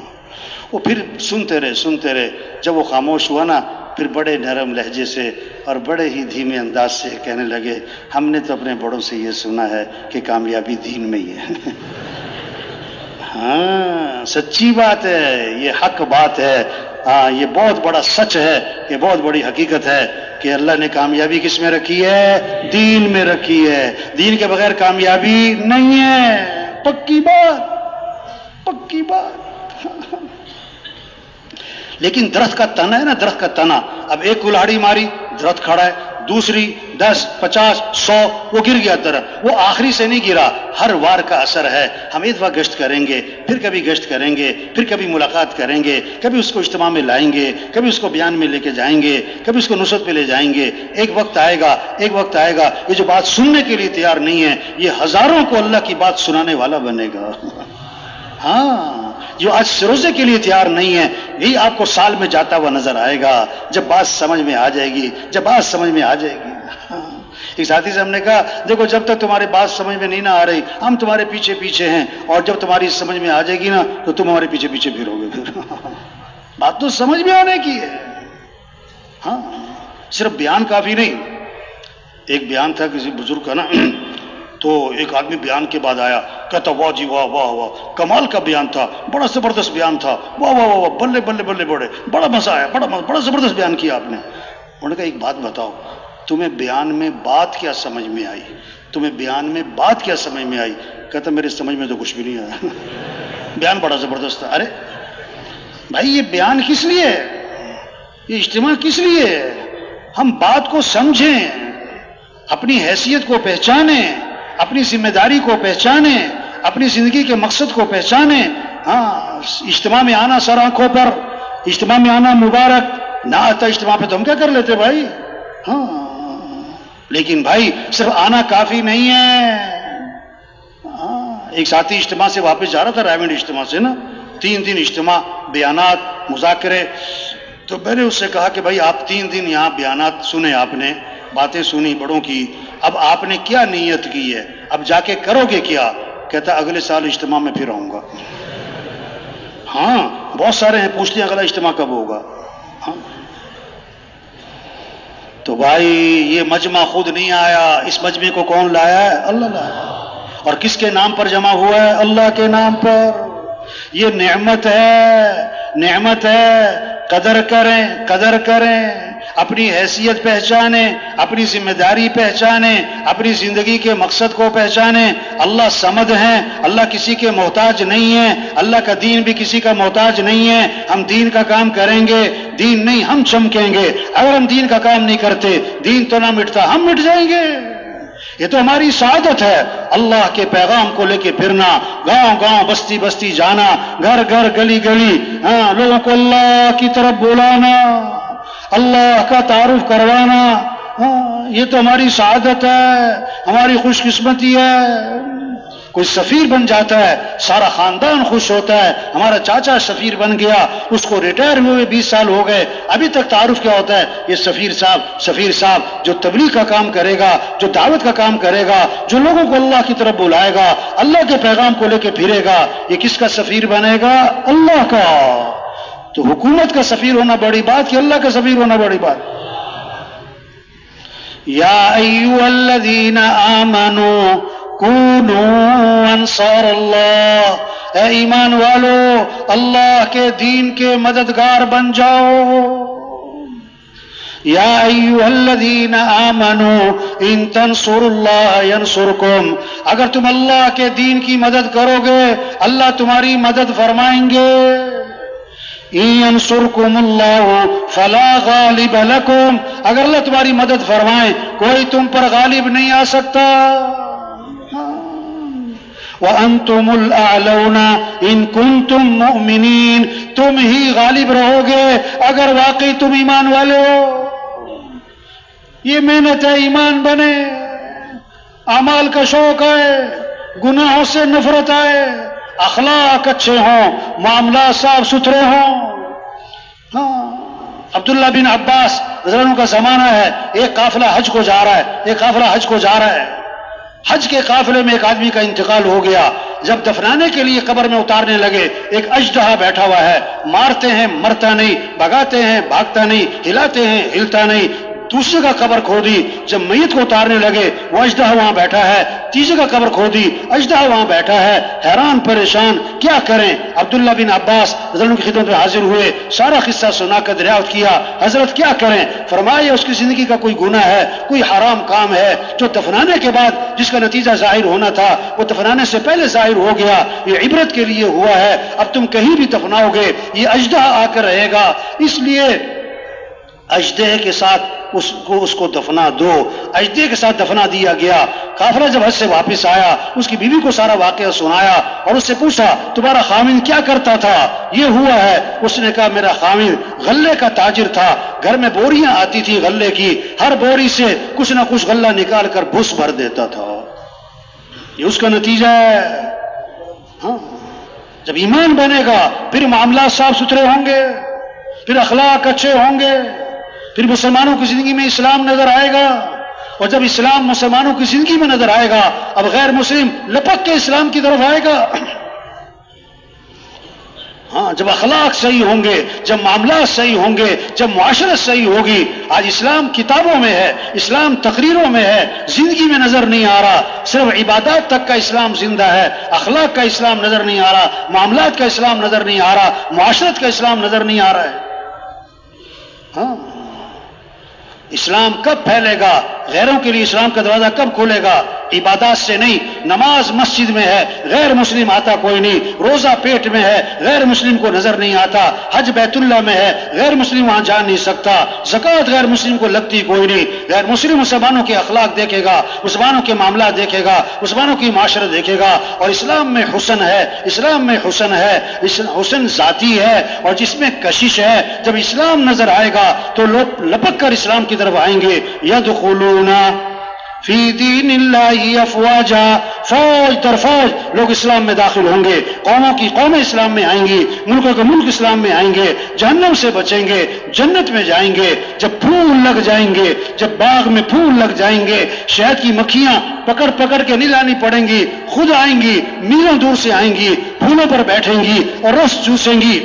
A: وہ پھر سنتے رہے. جب وہ خاموش ہوا نا پھر بڑے نرم لہجے سے اور بڑے ہی دھیمے انداز سے کہنے لگے ہم نے تو اپنے بڑوں سے یہ سنا ہے کہ کامیابی دین میں ہی ہے. ہاں سچی بات ہے، یہ حق بات ہے، ہاں یہ بہت بڑا سچ ہے، یہ بہت بڑی حقیقت ہے کہ اللہ نے کامیابی کس میں رکھی ہے؟ دین میں رکھی ہے۔ دین کے بغیر کامیابی نہیں ہے، پکی بات، پکی بات۔ لیکن درخت کا تنا ہے نا، درخت کا تنا، اب ایک کلہاڑی ماری درخت کھڑا ہے، دوسری 10 50 100 وہ گر گیا درخت، وہ آخری سے نہیں گرا، ہر وار کا اثر ہے۔ ہم ایک بار گشت کریں گے، پھر کبھی گشت کریں گے، پھر کبھی ملاقات کریں گے، کبھی اس کو اجتماع میں لائیں گے، کبھی اس کو بیان میں لے کے جائیں گے، کبھی اس کو نصرت پہ لے جائیں گے۔ ایک وقت آئے گا، ایک وقت آئے گا، یہ جو بات سننے کے لیے تیار نہیں ہے، یہ ہزاروں کو اللہ کی بات سنانے والا بنے گا۔ ہاں جو آج سروزے کے لیے تیار نہیں ہے، یہی آپ کو سال میں جاتا ہوا نظر آئے گا جب بات سمجھ میں آ جائے گی، جب بات سمجھ میں آ جائے گی۔ ایک ساتھی سے ہم نے کہا دیکھو جب تک تمہاری بات سمجھ میں نہیں نہ آ رہی ہم تمہارے پیچھے پیچھے ہیں، اور جب تمہاری سمجھ میں آ جائے گی نا تو تم ہمارے پیچھے پیچھے پھرو گے۔ پھر بات تو سمجھ میں آنے کی ہے، ہاں صرف بیان کافی نہیں۔ ایک بیان تھا کسی بزرگ کا نا، تو ایک آدمی بیان کے بعد آیا، کہتا واہ جی واہ واہ واہ، کمال کا بیان تھا، بڑا زبردست بیان تھا، واہ واہ واہ بلے بلے بلے، بڑا مزہ آیا، بڑا زبردست بیان کیا آپ نے۔ انہوں نے کہا ایک بات بتاؤ، تمہیں بیان میں بات کیا سمجھ میں آئی؟ تمہیں بیان میں بات کیا سمجھ میں آئی؟ کہتا میرے سمجھ میں تو کچھ بھی نہیں آیا، بیان بڑا زبردست تھا۔ ارے بھائی یہ بیان کس لیے ہے؟ یہ اجتماع کس لیے ہے؟ ہم بات کو سمجھیں، اپنی حیثیت کو پہچانیں، اپنی ذمہ داری کو پہچانیں، اپنی زندگی کے مقصد کو پہچانیں۔ ہاں اجتماع میں آنا سر آنکھوں پر، اجتماع میں آنا مبارک، نہ آتا اجتماع پہ تو ہم کیا کر لیتے بھائی؟ ہاں لیکن بھائی صرف آنا کافی نہیں ہے۔ ہاں ایک ساتھی اجتماع سے واپس جا رہا تھا، رائے منڈ اجتماع سے نا، 3 دن اجتماع، بیانات، مذاکرے، تو میں نے اس سے کہا کہ بھائی آپ 3 دن یہاں بیانات سنے، آپ نے باتیں سنی بڑوں کی، اب آپ نے کیا نیت کی ہے؟ اب جا کے کرو گے کیا؟ کہتا اگلے سال اجتماع میں پھر آؤں گا۔ ہاں بہت سارے ہیں پوچھتے ہیں اگلا اجتماع کب ہوگا؟ ہاں تو بھائی یہ مجمع خود نہیں آیا، اس مجمع کو کون لایا ہے؟ اللہ لایا۔ اور کس کے نام پر جمع ہوا ہے؟ اللہ کے نام پر۔ یہ نعمت ہے، نعمت ہے، قدر کریں، قدر کریں، اپنی حیثیت پہچانیں، اپنی ذمہ داری پہچانیں، اپنی زندگی کے مقصد کو پہچانیں۔ اللہ صمد ہیں، اللہ کسی کے محتاج نہیں ہے، اللہ کا دین بھی کسی کا محتاج نہیں ہے۔ ہم دین کا کام کریں گے، دین نہیں ہم چمکیں گے۔ اگر ہم دین کا کام نہیں کرتے دین تو نہ مٹتا، ہم مٹ جائیں گے۔ یہ تو ہماری سعادت ہے، اللہ کے پیغام کو لے کے پھرنا، گاؤں گاؤں بستی بستی جانا، گھر گھر گلی گلی، ہاں لوگوں کو اللہ کی طرف بلانا، اللہ کا تعارف کروانا۔ ہاں یہ تو ہماری سعادت ہے، ہماری خوش قسمتی ہے۔ کوئی سفیر بن جاتا ہے سارا خاندان خوش ہوتا ہے، ہمارا چاچا سفیر بن گیا، اس کو ریٹائر ہوئے 20 سال ہو گئے، ابھی تک تعارف کیا ہوتا ہے؟ یہ سفیر صاحب، سفیر صاحب جو تبلیغ کا کام کرے گا، جو دعوت کا کام کرے گا، جو لوگوں کو اللہ کی طرف بلائے گا، اللہ کے پیغام کو لے کے پھرے گا، یہ کس کا سفیر بنے گا؟ اللہ کا۔ تو حکومت کا سفیر ہونا بڑی بات کہ اللہ کا سفیر ہونا بڑی بات؟ یا ایھا الذین آمنوا کونوا انصار اللہ، اے ایمان والو اللہ کے دین کے مددگار بن جاؤ۔ یا ایھا الذین آمنوا ان تنصروا اللہ ینصرکم، اگر تم اللہ کے دین کی مدد کرو گے اللہ تمہاری مدد فرمائیں گے۔ ان ینصرکم اللہ فلا غالب لکم، اگر اللہ تمہاری مدد فرمائے کوئی تم پر غالب نہیں آ سکتا۔ وَأَنْتُمُ الْأَعْلَوْنَ إِن كُنتُم مُؤْمِنِينَ، تم ہی غالب رہو گے اگر واقعی تم ایمان والے ہو۔ یہ محنت ہے ایمان بنے، اعمال کا شوق ہے، گناہوں سے نفرت آئے، اخلاق اچھے ہوں، معاملات صاف ستھرے ہوں۔ ہاں عبداللہ بن عباس رضی اللہ عنہ کا زمانہ ہے، ایک قافلہ حج کو جا رہا ہے، ایک قافلہ حج کو جا رہا ہے، حج کے قافلے میں ایک آدمی کا انتقال ہو گیا، جب دفنانے کے لیے قبر میں اتارنے لگے ایک اژدہا بیٹھا ہوا ہے، مارتے ہیں مرتا نہیں، بھگاتے ہیں بھاگتا نہیں، ہلاتے ہیں ہلتا نہیں، دوسرے کا قبر کھودی، جب میت کو اتارنے لگے وہ اژدہا وہاں بیٹھا ہے، تیسری جگہ قبر کھودی، اژدہا وہاں بیٹھا ہے، حیران پریشان کیا کریں۔ عبداللہ بن عباس رضی اللہ عنہ کی خدمت میں حاضر ہوئے، سارا قصہ سنا کر دریافت کیا، حضرت کیا کریں؟ فرمایا اس کی زندگی کا کوئی گناہ ہے، کوئی حرام کام ہے جو دفنانے کے بعد جس کا نتیجہ ظاہر ہونا تھا وہ دفنانے سے پہلے ظاہر ہو گیا، یہ عبرت کے لیے ہوا ہے، اب تم کہیں بھی دفناؤ گے یہ اژدہا آ کر رہے گا، اس لیے اژدہے کے ساتھ اس کو دفنا دو۔ اژدہے کے ساتھ دفنا دیا گیا۔ قافلہ جب حج سے واپس آیا اس کی بیوی کو سارا واقعہ سنایا اور اس سے پوچھا تمہارا خاوند کیا کرتا تھا؟ یہ ہوا ہے۔ اس نے کہا میرا خاوند غلے کا تاجر تھا، گھر میں بوریاں آتی تھی غلے کی، ہر بوری سے کچھ نہ کچھ غلہ نکال کر بھس بھر دیتا تھا، یہ اس کا نتیجہ ہے۔ ہاں، جب ایمان بنے گا پھر معاملات صاف ستھرے ہوں گے، پھر اخلاق اچھے ہوں گے، پھر مسلمانوں کی زندگی میں اسلام نظر آئے گا، اور جب اسلام مسلمانوں کی زندگی میں نظر آئے گا اب غیر مسلم لپک کے اسلام کی طرف آئے گا۔ ہاں، جب اخلاق صحیح ہوں گے، جب معاملات صحیح ہوں گے، جب معاشرت صحیح ہوگی۔ آج اسلام کتابوں میں ہے، اسلام تقریروں میں ہے، زندگی میں نظر نہیں آ رہا، صرف عبادات تک کا اسلام زندہ ہے، اخلاق کا اسلام نظر نہیں آ رہا، معاملات کا اسلام نظر نہیں آ رہا، معاشرت کا اسلام نظر نہیں آ رہا ہے۔ ہاں، اسلام کب پھیلے گا؟ غیروں کے لیے اسلام کا دروازہ کب کھولے گا؟ عبادات سے نہیں۔ نماز مسجد میں ہے، غیر مسلم آتا کوئی نہیں، روزہ پیٹ میں ہے، غیر مسلم کو نظر نہیں آتا، حج بیت اللہ میں ہے، غیر مسلم وہاں جا نہیں سکتا، زکوٰۃ غیر مسلم کو لگتی کوئی نہیں۔ غیر مسلم مسلمانوں کے اخلاق دیکھے گا، مسلمانوں کے معاملات دیکھے گا، مسلمانوں کی معاشرت دیکھے گا، اور اسلام میں حسن ہے، اسلام میں حسن ہے، حسن ذاتی ہے اور جس میں کشش ہے۔ جب اسلام نظر آئے گا تو لوگ لپک کر اسلام کی طرف آئیں گے۔ یدخلون فی دین اللہ افواجا، فوج در فوج لوگ اسلام میں داخل ہوں گے، قوموں کی قومیں اسلام میں آئیں گی، ملکوں کے ملک اسلام میں آئیں گے، جہنم سے بچیں گے، جنت میں جائیں گے۔ جب پھول لگ جائیں گے، جب باغ میں پھول لگ جائیں گے، شہد کی مکھیاں پکڑ پکڑ کے نہیں لانی پڑیں گی، خود آئیں گی، میلوں دور سے آئیں گی، پھولوں پر بیٹھیں گی اور رس چوسیں گی۔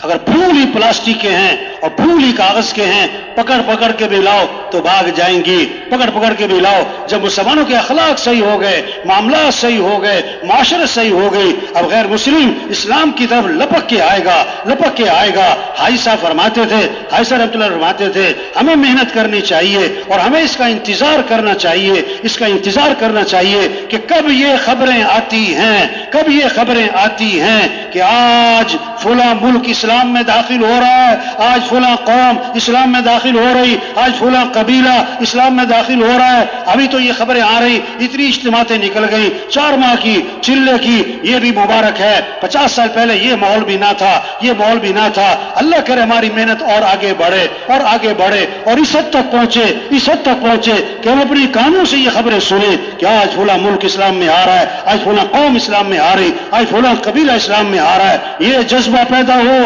A: اگر پھول ہی پلاسٹک کے ہیں اور پھول ہی کاغذ کے ہیں، پکڑ پکڑ کے بھی لاؤ تو بھاگ جائیں گی، پکڑ پکڑ کے بھی لاؤ۔ جب مسلمانوں کے اخلاق صحیح ہو گئے، معاملات صحیح ہو گئے، معاشرت صحیح ہو گئی، اب غیر مسلم اسلام کی طرف لپک کے آئے گا، لپک کے آئے گا۔ حاجی صاحب فرماتے تھے، حاجی صاحب رحمۃ اللہ فرماتے تھے ہمیں محنت کرنی چاہیے اور ہمیں اس کا انتظار کرنا چاہیے، اس کا انتظار کرنا چاہیے کہ کب یہ خبریں آتی ہیں، کب یہ خبریں آتی ہیں کہ آج فلاں ملک اسلام میں داخل ہو رہا ہے، آج فلاں قوم اسلام میں داخل ہو رہی، آج فلاں قبیلہ اسلام میں داخل ہو رہا ہے۔ ابھی تو یہ خبریں آ رہی، اتنی اجتماعاتیں نکل گئی، 4 ماہ کی، چلے کی، یہ بھی مبارک ہے۔ 50 سال پہلے یہ ماحول بھی نہ تھا، یہ ماحول بھی نہ تھا۔ اللہ کرے ہماری محنت اور آگے بڑھے اور آگے بڑھے اور اس حد تک پہنچے، اس حد تک پہنچے کہ ہم اپنی کانوں سے یہ خبریں سنیں کہ آج فلاں ملک اسلام میں آ رہا ہے، آج فلاں قوم اسلام میں آ رہی، آج فلاں قبیلہ اسلام میں آ رہا ہے، یہ جذبہ پیدا ہو۔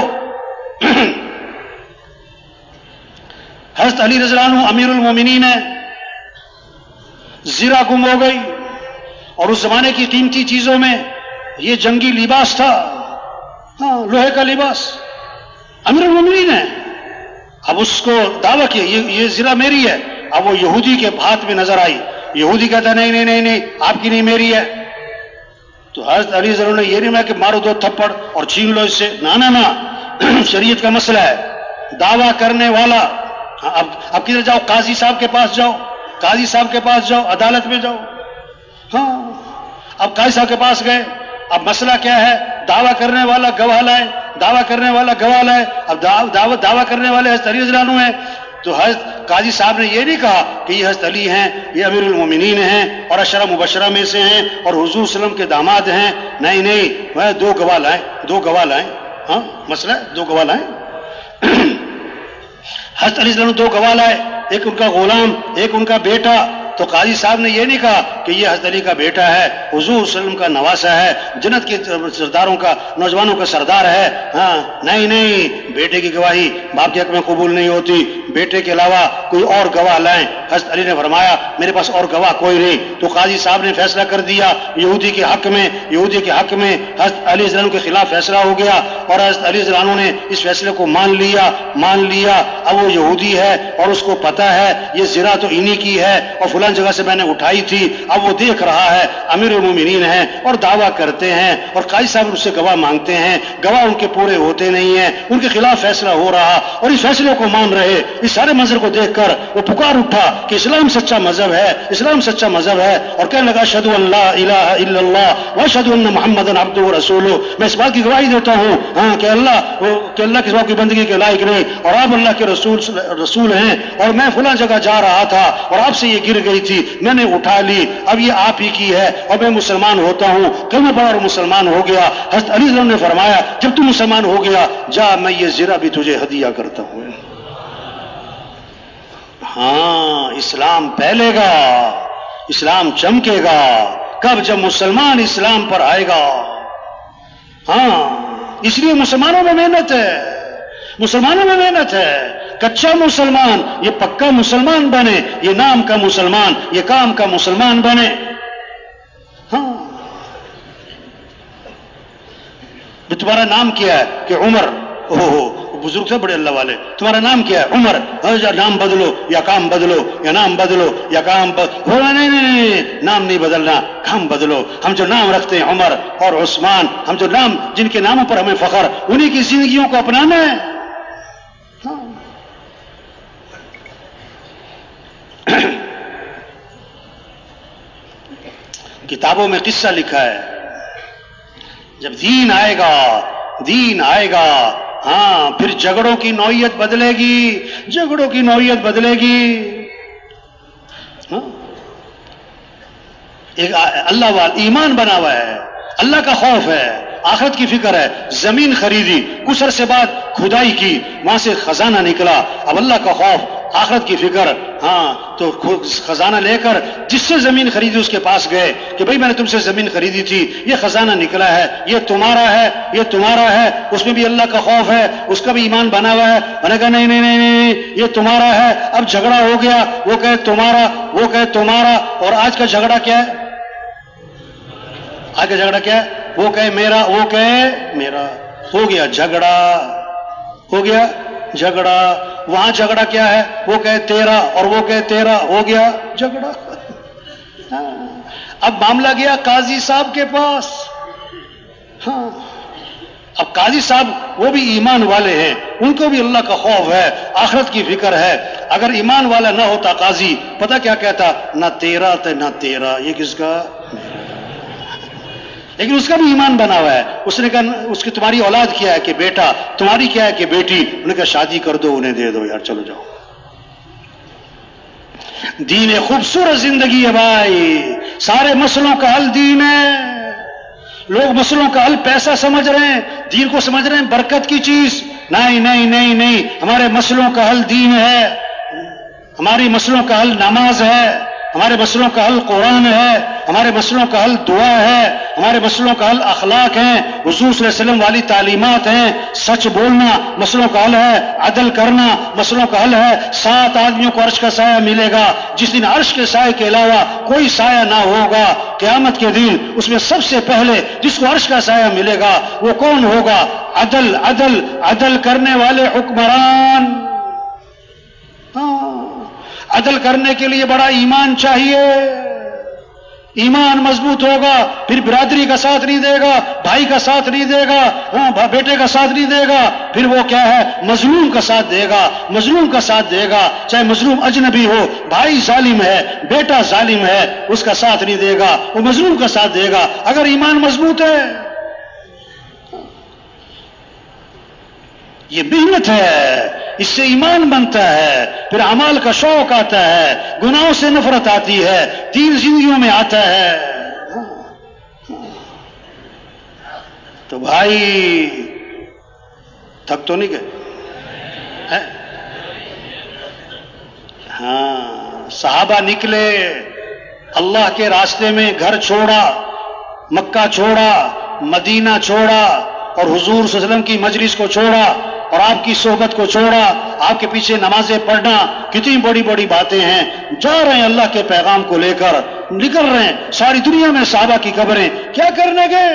A: حضرت علی رضی اللہ عنہ امیر المومنین ہے، زرہ گم ہو گئی اور اس زمانے کی قیمتی چیزوں میں یہ جنگی لباس تھا، ہاں لوہے کا لباس، امیر المومنین ہے۔ اب اس کو دعویٰ کیا یہ زرہ میری ہے، اب وہ یہودی کے ہاتھ میں نظر آئی، یہودی کہتا نہیں نہیں نہیں نہیں آپ کی نہیں میری ہے۔ تو حضرت علی رضی اللہ عنہ نے یہ نہیں میں کہ مارو 2 تھپڑ اور چھین لو اس سے، نہ نہ شریعت کا مسئلہ ہے، دعویٰ کرنے والا اب کدھر جاؤ، قاضی صاحب کے پاس جاؤ، قاضی صاحب کے پاس جاؤ، عدالت میں جاؤ۔ ہاں، اب قاضی صاحب کے پاس گئے، اب مسئلہ کیا ہے، دعویٰ کرنے والا گواہ لائے، دعویٰ کرنے والا گواہ لائے، اب دعویٰ کرنے والے حضرت علی رضی اللہ عنہ ہیں۔ تو حضرت قاضی صاحب نے یہ نہیں کہا کہ یہ حضرت علی ہیں، یہ امیر المومنین ہیں اور عشرہ مبشرہ میں سے ہیں اور حضور صلی اللہ علیہ وسلم کے داماد ہیں، نہیں نہیں وہ 2 گواہ لائیں، 2 گواہ لائیں، ہاں مسئلہ 2 گواہ لائیں۔ حضرت علی رضی اللہ عنہ 2 گواہ لائے، ایک ان کا غلام، ایک ان کا بیٹا۔ تو قاضی صاحب نے یہ نہیں کہا کہ یہ حضرت علی کا بیٹا ہے، حضور صلی اللہ علیہ وسلم کا نواسہ ہے، جنت کے سرداروں کا، نوجوانوں کا سردار ہے، ہاں نہیں نہیں بیٹے کی گواہی باپ کے حق میں قبول نہیں ہوتی، بیٹے کے علاوہ کوئی اور گواہ لائیں۔ حضرت علی نے فرمایا میرے پاس اور گواہ کوئی نہیں۔ تو قاضی صاحب نے فیصلہ کر دیا یہودی کے حق میں، یہودی کے حق میں حضرت علی رضی اللہ عنہ کے خلاف فیصلہ ہو گیا اور حضرت علی رضی اللہ عنہ نے اس فیصلے کو مان لیا۔ اب وہ یہودی ہے اور اس کو پتا ہے یہ زرہ تو انہی کی ہے اور فلاں فلاں جگہ سے میں نے اٹھائی تھی. اب وہ دیکھ رہا ہے امیر المومنین ہیں اور دعویٰ کرتے ہیں اور قاضی صاحب اس سے گواہ مانگتے ہیں, گواہ ان کے پورے ہوتے نہیں ہیں, ان کے خلاف فیصلہ ہو رہا اور اس فیصلے کو مان رہے. اس سارے منظر کو دیکھ کر وہ پکار اٹھا کہ اسلام سچا مذہب ہے, اسلام سچا مذہب ہے, اور کہنے لگا اشہد ان لا الہ الا اللہ واشہد ان محمد عبدہ ورسولہ, میں اس بات کی گواہی دیتا ہوں ہاں کہ اللہ کے سوا کی بندگی کے لائق نہیں اور آپ اللہ کے رسول ہیں, اور میں فلاں جگہ جا رہا تھا اور آپ سے یہ گر گئی تھی, میں نے اٹھا لی, اب یہ آپ ہی کی ہے اور میں مسلمان ہوتا ہوں. کلمہ پڑھا اور مسلمان ہو گیا. حضرت علی رضی اللہ عنہ نے فرمایا جب تم مسلمان ہو گیا جا میں یہ زرہ بھی تجھے ہدیہ کرتا ہوں. ہاں اسلام پھیلے گا, اسلام چمکے گا کب؟ جب مسلمان اسلام پر آئے گا. ہاں اس لیے مسلمانوں میں محنت ہے, مسلمانوں میں محنت ہے. کچا مسلمان یہ پکا مسلمان بنے, یہ نام کا مسلمان یہ کام کا مسلمان بنے. ہاں تمہارا نام کیا ہے؟ کہ عمر. بزرگ تھے بڑے اللہ والے. تمہارا نام کیا ہے؟ عمر. نام بدلو یا کام بدلو, یا نام بدلو یا کام بدلو. نہیں, نام نہیں بدلنا, کام بدلو. ہم جو نام رکھتے ہیں عمر اور عثمان, ہم جو نام جن کے ناموں پر ہمیں فخر, انہی کی زندگیوں کو اپنانا ہے. کتابوں میں قصہ لکھا ہے, جب دین آئے گا ہاں پھر جھگڑوں کی نوعیت بدلے گی, جھگڑوں کی نوعیت بدلے گی. ہاں ایک اللہ والا ایمان بنا ہوا ہے, اللہ کا خوف ہے, آخرت کی فکر ہے. زمین خریدی, کچھ عرصے بعد کھدائی کی, وہاں سے خزانہ نکلا. اب اللہ کا خوف, آخرت کی فکر. ہاں تو خزانہ لے کر جس سے زمین خریدی اس کے پاس گئے کہ بھئی میں نے تم سے زمین خریدی تھی, یہ خزانہ نکلا ہے, یہ تمہارا ہے, یہ تمہارا ہے. اس میں بھی اللہ کا خوف ہے, اس کا بھی ایمان بنا ہوا ہے. میں نے کہا نہیں نہیں نہیں نہیں یہ تمہارا ہے. اب جھگڑا ہو گیا, وہ کہے تمہارا, وہ کہے تمہارا. اور آج کا جھگڑا کیا ہے؟ آج کا جھگڑا کیا ہے؟ وہ کہے میرا, وہ کہے میرا. ہو گیا جھگڑا, ہو گیا جھگڑا. وہاں جھگڑا کیا ہے؟ وہ کہے تیرا اور وہ کہے تیرا, ہو گیا جھگڑا. اب معاملہ گیا قاضی صاحب کے پاس. ہاں اب قاضی صاحب وہ بھی ایمان والے ہیں, ان کو بھی اللہ کا خوف ہے, آخرت کی فکر ہے. اگر ایمان والا نہ ہوتا قاضی, پتہ کیا کہتا؟ نہ تیرا تے نہ تیرا, یہ کس کا؟ لیکن اس کا بھی ایمان بنا ہوا ہے. اس نے کہا اس کی تمہاری اولاد کیا ہے کہ بیٹا, تمہاری کیا ہے کہ بیٹی. انہوں نے کہا شادی کر دو, انہیں دے دو یار, چلو جاؤ. دین خوبصورت زندگی ہے بھائی, سارے مسئلوں کا حل دین ہے. لوگ مسئلوں کا حل پیسہ سمجھ رہے ہیں, دین کو سمجھ رہے ہیں برکت کی چیز. نہیں نہیں نہیں نہیں, ہمارے مسئلوں کا حل دین ہے, ہماری مسئلوں کا حل نماز ہے, ہمارے مسئلوں کا حل قرآن ہے, ہمارے مسئلوں کا حل دعا ہے, ہمارے مسئلوں کا حل اخلاق ہیں, حضور صلی اللہ علیہ وسلم والی تعلیمات ہیں. سچ بولنا مسئلوں کا حل ہے, عدل کرنا مسئلوں کا حل ہے. 7 آدمیوں کو عرش کا سایہ ملے گا, جس دن عرش کے سایہ کے علاوہ کوئی سایہ نہ ہوگا قیامت کے دن. اس میں سب سے پہلے جس کو عرش کا سایہ ملے گا وہ کون ہوگا؟ عدل عدل عدل کرنے والے حکمران. عدل کرنے کے لیے بڑا ایمان چاہیے. ایمان مضبوط ہوگا پھر برادری کا ساتھ نہیں دے گا, بھائی کا ساتھ نہیں دے گا, ہاں بیٹے کا ساتھ نہیں دے گا, پھر وہ کیا ہے؟ مظلوم کا ساتھ دے گا, مظلوم کا ساتھ دے گا. چاہے مظلوم اجنبی ہو, بھائی ظالم ہے, بیٹا ظالم ہے, اس کا ساتھ نہیں دے گا, وہ مظلوم کا ساتھ دے گا اگر ایمان مضبوط ہے. یہ محنت ہے, اس سے ایمان بنتا ہے, پھر اعمال کا شوق آتا ہے, گناہوں سے نفرت آتی ہے, دین زندگیوں میں آتا ہے. تو بھائی تھک تو نہیں گئے؟ ہاں صحابہ نکلے, اللہ کے راستے میں گھر چھوڑا, مکہ چھوڑا, مدینہ چھوڑا, اور حضور صلی اللہ علیہ وسلم کی مجلس کو چھوڑا, اور آپ کی صحبت کو چھوڑا, آپ کے پیچھے نمازیں پڑھنا. کتنی بڑی بڑی باتیں ہیں. جا رہے ہیں اللہ کے پیغام کو لے کر, نکل رہے ہیں. ساری دنیا میں صحابہ کی قبریں, کیا کرنے گئے؟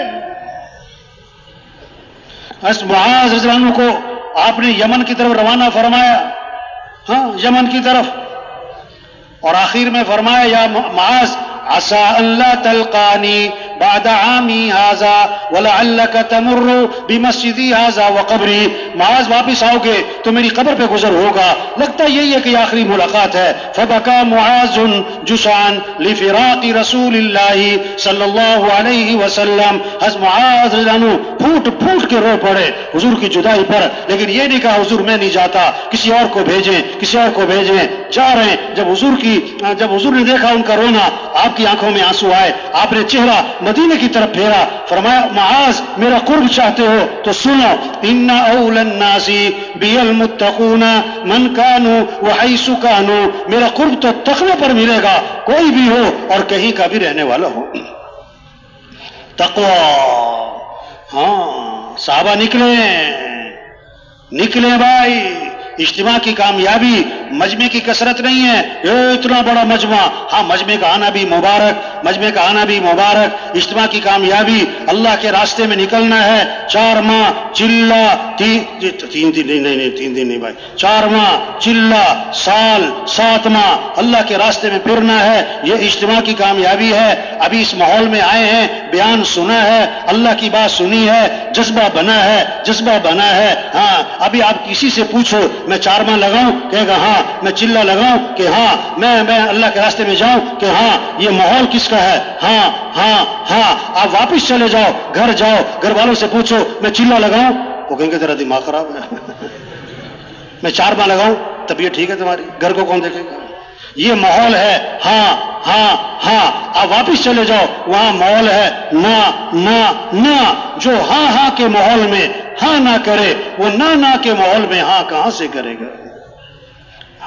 A: معاذ رضی اللہ عنہ کو آپ نے یمن کی طرف روانہ فرمایا, ہاں یمن کی طرف, اور آخر میں فرمایا یا معاذ عسى ان لا تلقاني بعد عامي هذا ولعلك تمر بمسجدي هذا وقبري، معاذ واپس آؤ گے تو میری قبر پہ گزر ہوگا، لگتا یہی ہے کہ آخری ملاقات ہے۔ فبكى معاذ جزعا لفراق رسول اللہ صلی اللہ علیہ وسلم، حضرت معاذ رضی اللہ عنہ پھوٹ پھوٹ کے رو پڑے حضور کی جدائی پر، لیکن یہ نہیں کہا حضور میں نہیں جاتا، کسی اور کو بھیجیں کسی اور کو بھیجیں، جا رہے ہیں۔ جب حضور نے دیکھا ان کا رونا، آپ کی آنکھوں میں آنسو آئے، آپ نے چہرہ مدینے کی طرف پھیرا، فرمایا معاذ میرا قرب چاہتے ہو تو سنو، ان اول الناس بی المتقون من کانوا وحیث کانوا، میرا قرب تو تقوی پر ملے گا، کوئی بھی ہو اور کہیں کا بھی رہنے والا ہو۔ تقوی، ہاں صحابہ نکلے بھائی۔ اجتماع کی کامیابی مجمع کی کثرت نہیں ہے، یہ اتنا بڑا مجمع، ہاں مجمع کا آنا بھی مبارک، اجتماع کی کامیابی اللہ کے راستے میں نکلنا ہے، 4 ماہ چلہ، 3 دن نہیں بھائی، 4 ماہ چلہ، سال 7 ماہ اللہ کے راستے میں پھرنا ہے، یہ اجتماع کی کامیابی ہے۔ ابھی اس ماحول میں آئے ہیں، بیان سنا ہے، اللہ کی بات سنی ہے، جذبہ بنا ہے، ہاں ابھی آپ کسی سے پوچھو میں 4 ماہ لگاؤں، کہے گا ہاں، میں چلہ لگاؤں کہ ہاں، میں اللہ کے راستے میں جاؤں کہ ہاں، یہ ماحول کس کا ہے، ہاں، آپ واپس چلے جاؤ، گھر والوں سے پوچھو میں چلہ لگاؤں، وہ کہیں گے تیرا دماغ خراب ہے میں 4 ماہ لگاؤں طبیعت ٹھیک ہے تمہاری، گھر کو کون دیکھے گا؟ یہ ماحول ہے، ہاں، آپ واپس چلے جاؤ، وہاں ماحول ہے نہ، جو ہاں کے ماحول میں ہاں نہ کرے، وہ نہ کے ماحول میں ہاں کہاں سے کرے گا؟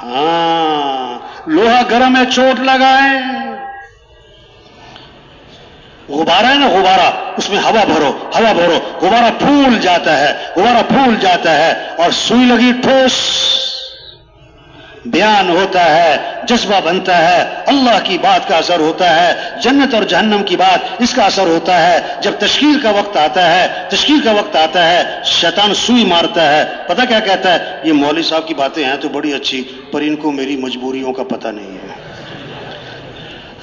A: ہاں، لوہا گرم ہے چوٹ لگائے، غبارہ ہے نا غبارہ، اس میں ہوا بھرو، غبارہ پھول جاتا ہے، اور سوئی لگی ٹھوس، بیان ہوتا ہے، جذبہ بنتا ہے، اللہ کی بات کا اثر ہوتا ہے، جنت اور جہنم کی بات اس کا اثر ہوتا ہے۔ جب تشکیل کا وقت آتا ہے شیطان سوئی مارتا ہے، پتہ کیا کہتا ہے؟ یہ مولوی صاحب کی باتیں ہیں تو بڑی اچھی، پر ان کو میری مجبوریوں کا پتہ نہیں ہے۔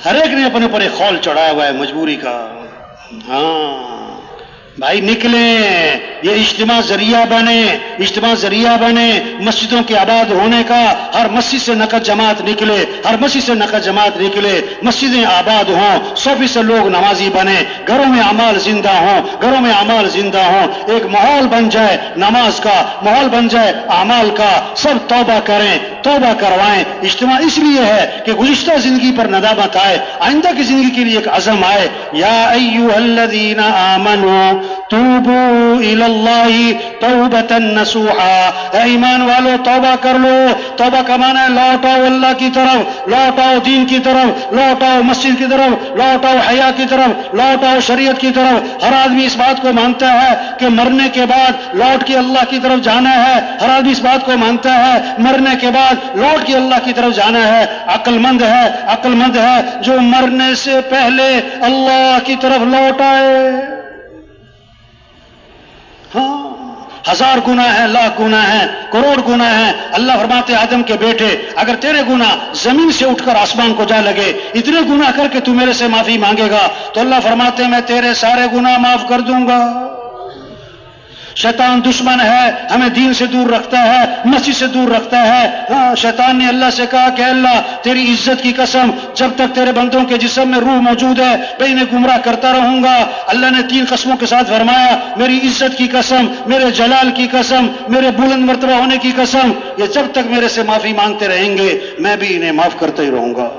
A: ہر ایک نے اپنے پر ایک خول چڑھایا ہوا ہے مجبوری کا۔ ہاں بھائی نکلیں، یہ اجتماع ذریعہ بنے مسجدوں کے آباد ہونے کا، ہر مسجد سے نقد جماعت نکلے، مسجدیں آباد ہوں، 100% لوگ نمازی بنے، گھروں میں اعمال زندہ ہوں، ایک ماحول بن جائے نماز کا، ماحول بن جائے اعمال کا، سب توبہ کروائیں۔ اجتماع اس لیے ہے کہ گزشتہ زندگی پر ندامت آئے، آئندہ کی زندگی کے لیے ایک عزم آئے۔ یا ایھا الذین آمنوا توبوا الی اللہ توبۃ نصوحا، اے ایمان والو توبہ کر لو۔ توبہ کا معنی ہے لوٹاؤ اللہ کی طرف، لوٹاؤ دین کی طرف، لوٹاؤ مسجد کی طرف، لوٹاؤ حیا کی طرف، لوٹاؤ شریعت کی طرف۔ ہر آدمی اس بات کو مانتا ہے کہ مرنے کے بعد لوٹ کے اللہ کی طرف جانا ہے، ہر آدمی اس بات کو مانتا ہے مرنے کے بعد لوٹ کے اللہ کی طرف جانا ہے۔ عقل مند ہے جو مرنے سے پہلے اللہ کی طرف لوٹ آئے۔ ہاں، 1000 گناہ ہیں، لاکھ گناہ ہیں، کروڑ گناہ ہیں۔ اللہ فرماتے آدم کے بیٹے اگر تیرے گناہ زمین سے اٹھ کر آسمان کو جا لگے، اتنے گناہ کر کے تو میرے سے معافی مانگے گا تو اللہ فرماتے میں تیرے سارے گناہ معاف کر دوں گا۔ شیطان دشمن ہے، ہمیں دین سے دور رکھتا ہے، مسجد سے دور رکھتا ہے۔ ہاں، شیطان نے اللہ سے کہا کہ اللہ تیری عزت کی قسم، جب تک تیرے بندوں کے جسم میں روح موجود ہے میں انہیں گمراہ کرتا رہوں گا۔ اللہ نے 3 قسموں کے ساتھ فرمایا، میری عزت کی قسم، میرے جلال کی قسم، میرے بلند مرتبہ ہونے کی قسم، یہ جب تک میرے سے معافی مانگتے رہیں گے میں بھی انہیں معاف کرتا ہی رہوں گا۔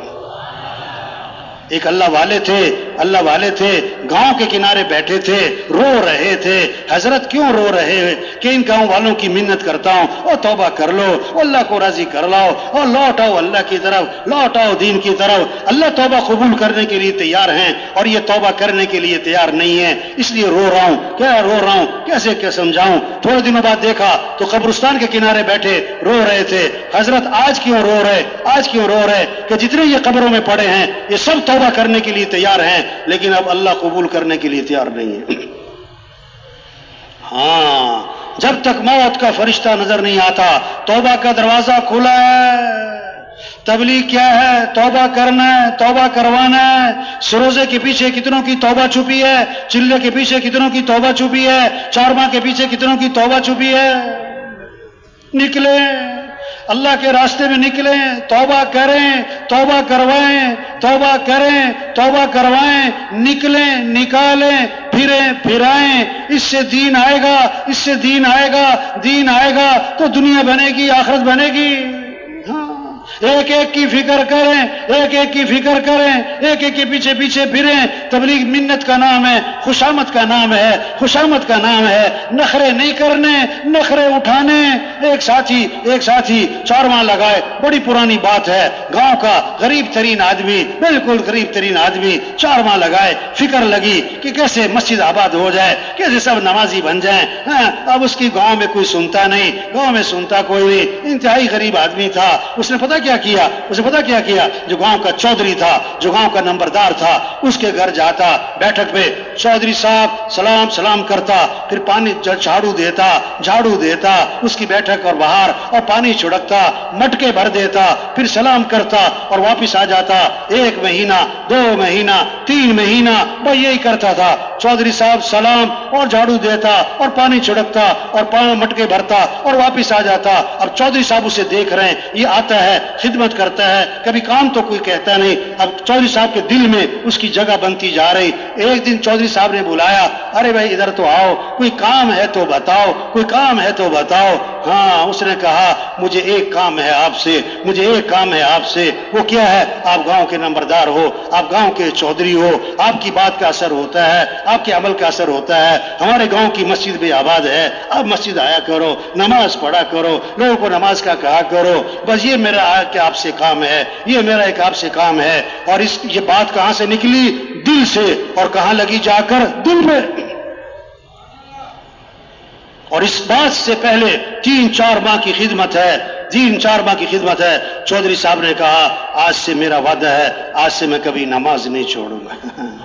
A: ایک اللہ والے تھے، گاؤں کے کنارے بیٹھے تھے، رو رہے تھے۔ حضرت کیوں رو رہے ہیں کہ ان گاؤں والوں کی منت کرتا ہوں، او توبہ کر لو، اللہ کو راضی کر لاؤ، اور لوٹ آؤ اللہ کی طرف، لوٹ آؤ دین کی طرف۔ اللہ توبہ قبول کرنے کے لیے تیار ہیں اور یہ توبہ کرنے کے لیے تیار نہیں ہے، اس لیے رو رہا ہوں، کیسے سمجھاؤں۔ تھوڑے دنوں بعد دیکھا تو قبرستان کے کنارے بیٹھے رو رہے تھے۔ حضرت آج کیوں رو رہے کہ جتنے یہ قبروں میں پڑے ہیں یہ سب توبہ کرنے کے لیے تیار ہیں، لیکن اب اللہ قبول کرنے کے لیے تیار نہیں ہے۔ ہاں، جب تک موت کا فرشتہ نظر نہیں آتا توبہ کا دروازہ کھلا ہے، تبلیغ کیا ہے؟ توبہ کرنا ہے، توبہ کروانا ہے۔ سروزے کے پیچھے کتنوں کی توبہ چھپی ہے، چلے کے پیچھے کتنوں کی توبہ چھپی ہے، چارواں کے پیچھے کتنوں کی توبہ چھپی ہے۔ نکلیں اللہ کے راستے میں، نکلیں، توبہ کریں، توبہ کروائیں، توبہ کریں، توبہ کروائیں، نکلیں، نکالیں، پھریں، پھرائیں۔ اس سے دین آئے گا، اس سے دین آئے گا، دین آئے گا تو دنیا بنے گی، آخرت بنے گی۔ ہاں، ایک ایک کی فکر کریں، ایک ایک کی فکر کریں، ایک ایک کے پیچھے پیچھے پھریں۔ تبلیغ منت کا نام ہے، خوشامد کا نام ہے، خوشامد کا نام ہے۔ نخرے نہیں کرنے، نخرے اٹھانے۔ ایک ساتھی چارواں لگائے، بڑی پرانی بات ہے، گاؤں کا غریب ترین آدمی، بالکل غریب ترین آدمی، چارواں لگائے، فکر لگی کہ کیسے مسجد آباد ہو جائے، کیسے سب نمازی بن جائیں۔ ہاں، اب اس کی گاؤں میں کوئی سنتا نہیں، گاؤں میں سنتا کوئی نہیں، انتہائی غریب آدمی تھا۔ اس نے پتا کیا کیا، جو گاؤں کا چودھری تھا، جو گاؤں کا نمبردار تھا، اس کے گھر جاتا، بیٹھک پہ چودھری صاحب سلام کرتا، پھر پانی جھاڑو دیتا اس کی بیٹھک اور باہر، اور پانی چھڑکتا، مٹکے بھر دیتا، پھر سلام کرتا اور واپس آ جاتا۔ 1 مہینہ، 2 مہینہ، 3 مہینہ، بھائی یہی کرتا تھا۔ چودھری صاحب سلام اور جھاڑو دیتا اور پانی چھڑکتا اور مٹکے بھرتا اور واپس آ جاتا۔ اب چودھری صاحب اسے دیکھ رہے ہیں، یہ آتا ہے، خدمت کرتا ہے، کبھی کام تو کوئی کہتا نہیں۔ اب چودھری صاحب کے دل میں اس کی جگہ بنتی جا رہی۔ ایک دن چودھری صاحب نے بلایا، ارے بھائی ادھر تو آؤ، کوئی کام ہے تو بتاؤ، کوئی کام ہے تو بتاؤ۔ ہاں، اس نے کہا مجھے ایک کام ہے آپ سے، مجھے ایک کام ہے آپ سے۔ وہ کیا ہے؟ آپ گاؤں کے نمبردار ہو، آپ گاؤں کے چودھری ہو، آپ کی بات کا اثر ہوتا ہے، آپ کے عمل کا اثر ہوتا ہے۔ ہمارے گاؤں کی مسجد بھی آباد ہے، آپ مسجد آیا کرو، نماز پڑھا کرو، لوگوں کو نماز کا کہا کرو۔ بس یہ میرا آپ سے کام ہے، یہ میرا ایک آپ سے کام ہے۔ اور یہ بات کہاں سے نکلی؟ دل سے، اور کہاں لگی جا کر؟ دل میں۔ اور اس بات سے پہلے 3-4 ماہ کی خدمت ہے، 3-4 ماہ کی خدمت ہے۔ چودھری صاحب نے کہا آج سے میرا وعدہ ہے، آج سے میں کبھی نماز نہیں چھوڑوں گا۔